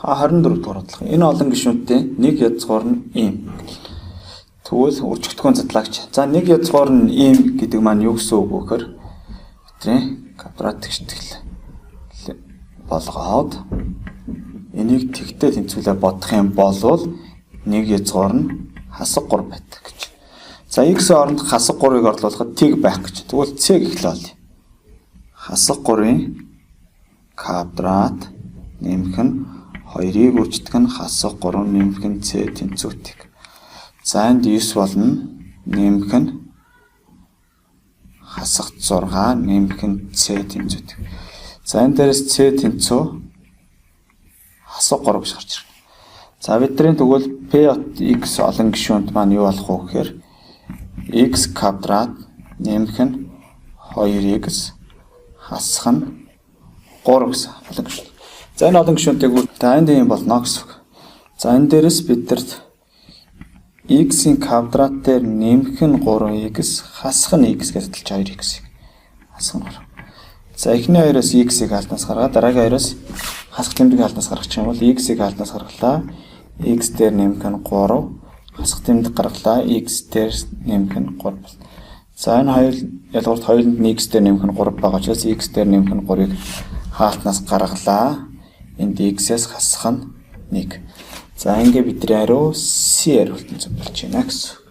24 дугаар бодлого. Энэ олон гишүүнтэй нэг язгуур нь ийм. Тэгвэл үржигдэхүүн задлагч. За нэг язгуур нь ийм гэдэг маань юу гэсэн үг вэ гэхээр бидний квадрат гიშтгэл болгоод энийг тэгтээ тэнцвүүлээ бодох юм болвол нэг язгуур нь хасаг 3 байдаг гэж. За x-ийн оронд хасаг 3-ыг орлуулахад тэг байх гэж. Тэгвэл c гэхлээ бол хасаг 3-ын квадрат нэмэх нь 2-ыг үржигдэх нь хасаг 3 нэмэх нь c тэнцвүүтэг. За энд 9 болно. Нэмэх нь хасаг 6 нэмэх нь c тэнцвүүтэг. За энэ дээрээс c тэнцүү хасаг 3 гэж гарч ирнэ. За бидний тэгвэл p от x олон гишүүнд маань юу болох вэ гэхээр x квадрат нэмэх нь 2x хасах нь 3 гэсэн олон гишүүн. За энэ олон гишүүнтэйг энд юм болно гэсэн үг. За энэ дээрээс бидэрт x-ийн квадрат дээр нэмэх нь 3x хасах нь x гэж хэлж 2x хасах нь 3. За эхний хоёроос x-ийг алднаас гаргаад дараагийн хоёроос хасах тэмдгийг алднаас гаргачих юм бол x-ийг алднаас гаргалаа. X дээр нэмэх нь 3 хасах тэмдэг гаргалаа. X дээр нэмэх нь 3 бол. За энэ хоёр ялгуурт хоёуланд нь x дээр нэмэх нь 3 байгаа учраас x дээр нэмэх нь 3-ыг хаалтнаас гаргалаа. Энд x-ээс хасах нь 1. За ингээ бидний хариу C хариулт нь болж байна гэсэн.